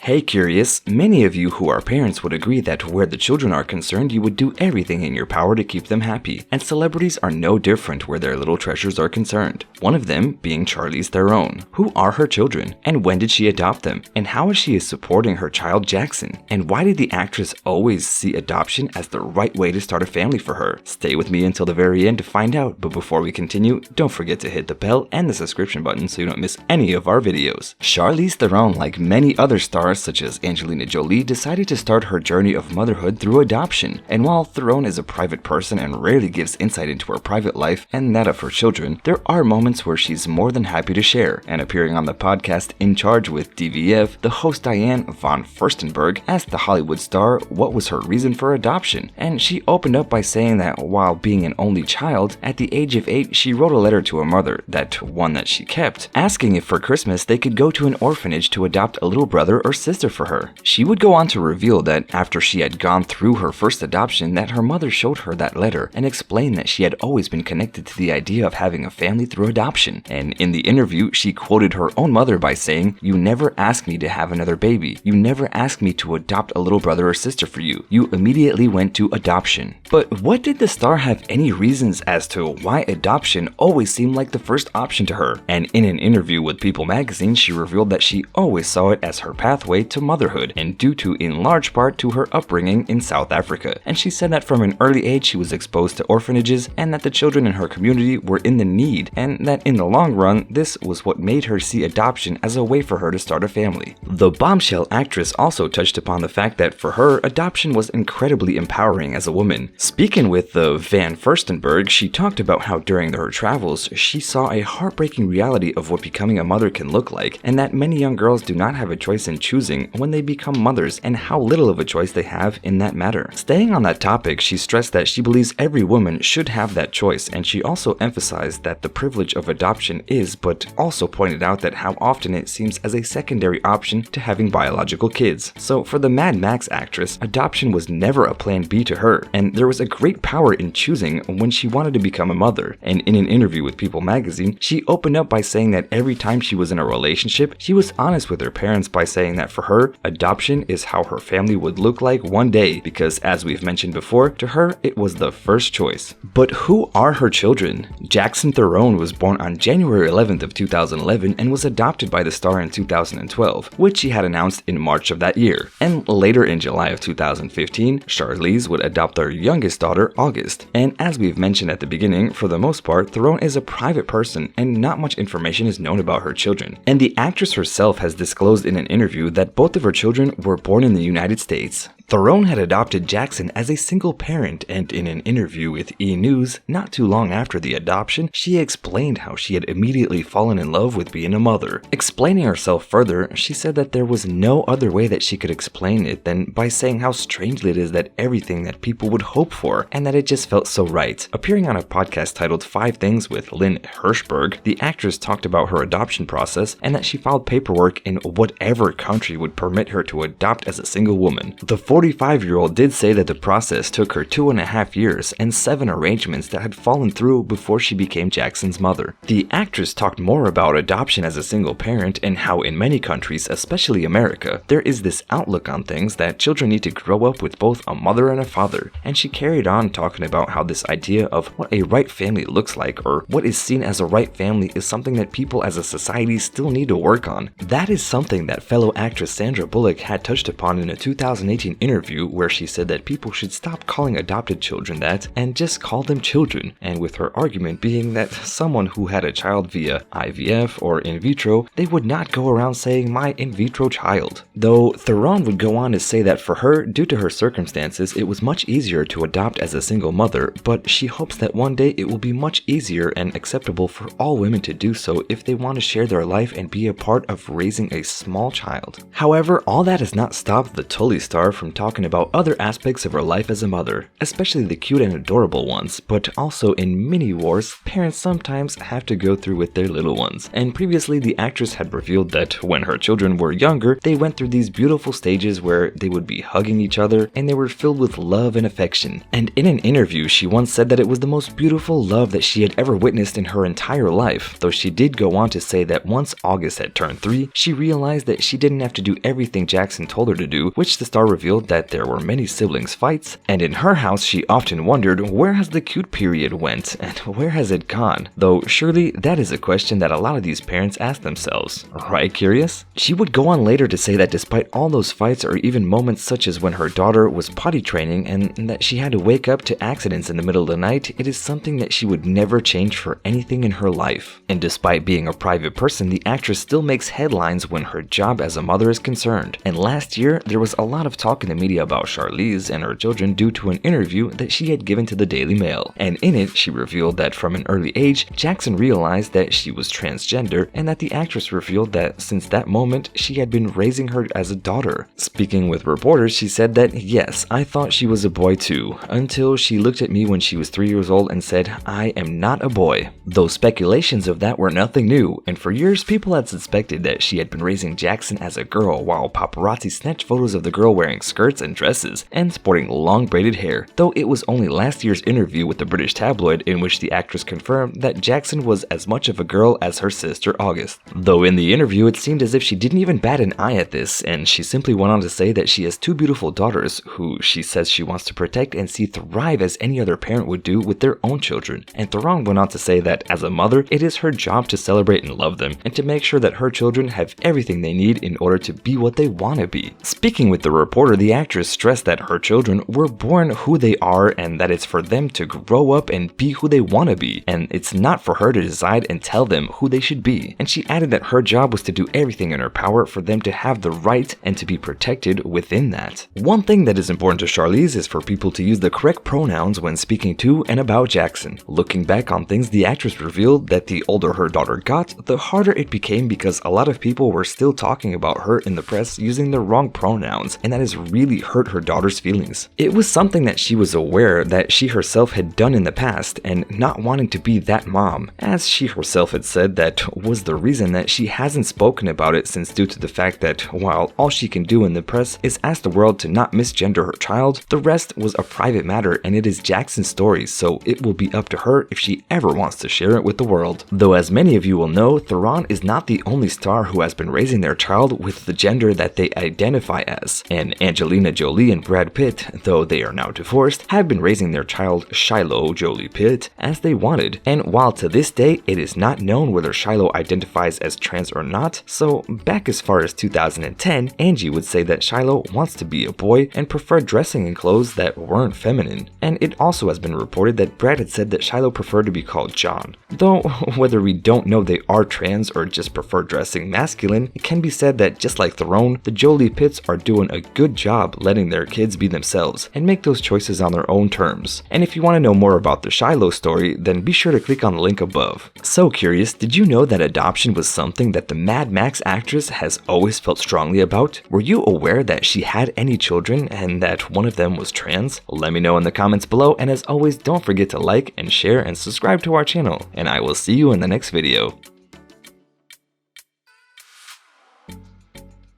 Hey curious, many of you who are parents would agree that where the children are concerned, you would do everything in your power to keep them happy, and celebrities are no different where their little treasures are concerned. One of them being Charlize Theron. Who are her children, and when did she adopt them, and how is she supporting her child Jackson, and why did the actress always see adoption as the right way to start a family for her? Stay with me until the very end to find out, but before we continue, don't forget to hit the bell and the subscription button so you don't miss any of our videos. Charlize Theron, like many other stars such as Angelina Jolie, decided to start her journey of motherhood through adoption. And while Theron is a private person and rarely gives insight into her private life and that of her children, there are moments where she's more than happy to share. And appearing on the podcast In Charge with DVF, the host Diane von Furstenberg asked the Hollywood star what was her reason for adoption, and she opened up by saying that while being an only child, at the age of 8 she wrote a letter to her mother, that one that she kept, asking if for Christmas they could go to an orphanage to adopt a little brother or sister for her. She would go on to reveal that after she had gone through her first adoption, that her mother showed her that letter and explained that she had always been connected to the idea of having a family through adoption. And in the interview, she quoted her own mother by saying, "You never asked me to have another baby. You never asked me to adopt a little brother or sister for you. You immediately went to adoption." But what did the star have any reasons as to why adoption always seemed like the first option to her? And in an interview with People magazine, she revealed that she always saw it as her pathway to motherhood, and due to in large part to her upbringing in South Africa. And she said that from an early age she was exposed to orphanages and that the children in her community were in the need, and that in the long run this was what made her see adoption as a way for her to start a family. The Bombshell actress also touched upon the fact that for her, adoption was incredibly empowering as a woman. Speaking with the Van Furstenberg, she talked about how during her travels she saw a heartbreaking reality of what becoming a mother can look like, and that many young girls do not have a choice in choosing when they become mothers, and how little of a choice they have in that matter. Staying on that topic, she stressed that she believes every woman should have that choice, and she also emphasized that the privilege of adoption is, but also pointed out that how often it seems as a secondary option to having biological kids. So for the Mad Max actress, adoption was never a plan B to her, and there was a great power in choosing when she wanted to become a mother. And in an interview with People magazine, she opened up by saying that every time she was in a relationship, she was honest with her parents by saying that for her, adoption is how her family would look like one day, because as we've mentioned before, to her it was the first choice. But who are her children? Jackson Theron was born on January 11th of 2011 and was adopted by the star in 2012, which she had announced in March of that year. And later in July of 2015, Charlize would adopt their youngest daughter, August. And as we've mentioned at the beginning, for the most part, Theron is a private person and not much information is known about her children. And the actress herself has disclosed in an interview that both of her children were born in the United States. Theron had adopted Jackson as a single parent, and in an interview with E! News not too long after the adoption, she explained how she had immediately fallen in love with being a mother. Explaining herself further, she said that there was no other way that she could explain it than by saying how strangely it is that everything that people would hope for, and that it just felt so right. Appearing on a podcast titled 5 Things with Lynn Hirschberg, the actress talked about her adoption process and that she filed paperwork in whatever country would permit her to adopt as a single woman. The 45-year-old did say that the process took her 2.5 years and 7 arrangements that had fallen through before she became Jackson's mother. The actress talked more about adoption as a single parent and how in many countries, especially America, there is this outlook on things that children need to grow up with both a mother and a father, and she carried on talking about how this idea of what a right family looks like or what is seen as a right family is something that people as a society still need to work on. That is something that fellow actress Sandra Bullock had touched upon in a 2018 interview where she said that people should stop calling adopted children that and just call them children, and with her argument being that someone who had a child via IVF or in vitro, they would not go around saying my in vitro child. Though Theron would go on to say that for her, due to her circumstances, it was much easier to adopt as a single mother, but she hopes that one day it will be much easier and acceptable for all women to do so if they want to share their life and be a part of raising a small child. However, all that has not stopped the Tully star from talking about other aspects of her life as a mother, especially the cute and adorable ones, but also in many wars, parents sometimes have to go through with their little ones. And previously, the actress had revealed that when her children were younger, they went through these beautiful stages where they would be hugging each other and they were filled with love and affection. And in an interview, she once said that it was the most beautiful love that she had ever witnessed in her entire life, though she did go on to say that once August had turned 3, she realized that she didn't have to do everything Jackson told her to do, which the star revealed that there were many siblings fights, and in her house she often wondered where has the cute period went and where has it gone, though surely that is a question that a lot of these parents ask themselves. Right, curious? She would go on later to say that despite all those fights or even moments such as when her daughter was potty training and that she had to wake up to accidents in the middle of the night, it is something that she would never change for anything in her life. And despite being a private person, the actress still makes headlines when her job as a mother is concerned. And last year, there was a lot of talk in the media about Charlize and her children due to an interview that she had given to the Daily Mail. And in it, she revealed that from an early age, Jackson realized that she was transgender and that the actress revealed that since that moment, she had been raising her as a daughter. Speaking with reporters, she said that, yes, I thought she was a boy too, until she looked at me when she was 3 years old and said, I am not a boy. Though speculations of that were nothing new, and for years people had suspected that she had been raising Jackson as a girl while paparazzi snatched photos of the girl wearing skirts and dresses and sporting long braided hair, though it was only last year's interview with the British tabloid in which the actress confirmed that Jackson was as much of a girl as her sister August. Though in the interview it seemed as if she didn't even bat an eye at this, and she simply went on to say that she has 2 beautiful daughters who she says she wants to protect and see thrive as any other parent would do with their own children. And Theron went on to say that as a mother, it is her job to celebrate and love them and to make sure that her children have everything they need in order to be what they want to be. Speaking with the reporter, the actress stressed that her children were born who they are and that it's for them to grow up and be who they want to be, and it's not for her to decide and tell them who they should be. And she added that her job was to do everything in her power for them to have the right and to be protected within that. One thing that is important to Charlize is for people to use the correct pronouns when speaking to and about Jackson. Looking back on things, the actress revealed that the older her daughter got, the harder it became because a lot of people were still talking about her in the press using the wrong pronouns, and that has really hurt her daughter's feelings. It was something that she was aware that she herself had done in the past, and not wanting to be that mom, as she herself had said that was the reason that she hasn't spoken about it since, due to the fact that while all she can do in the press is ask the world to not misgender her child, the rest was a private matter and it is Jackson's story, so it will be up to her if she ever wants to share it with the world. Though as many of you will know, Theron is not the only star who has been raising their child with the gender that they identify as, and Angelina Jolie and Brad Pitt, though they are now divorced, have been raising their child Shiloh jolie-pitt as they wanted, and while to this day it is not known whether Shiloh identifies as trans or not, so back as far as 2010, Angie would say that Shiloh wants to be a boy and preferred dressing in clothes that weren't feminine, and it also has been reported that Brad had said that Shiloh preferred to be called John. Though whether we don't know they are trans or just prefer dressing masculine, it can be said that just like Theron, the jolie-pitts are doing a good job letting their kids be themselves and make those choices on their own terms. And if you want to know more about the Shiloh story, then be sure to click on the link above. So curious, did you know that adoption was something that the Mad Max actress has always felt strongly about? Were you aware that she had any children and that one of them was trans? Let me know in the comments below, and as always, don't forget to like and share and subscribe to our channel, and I will see you in the next video.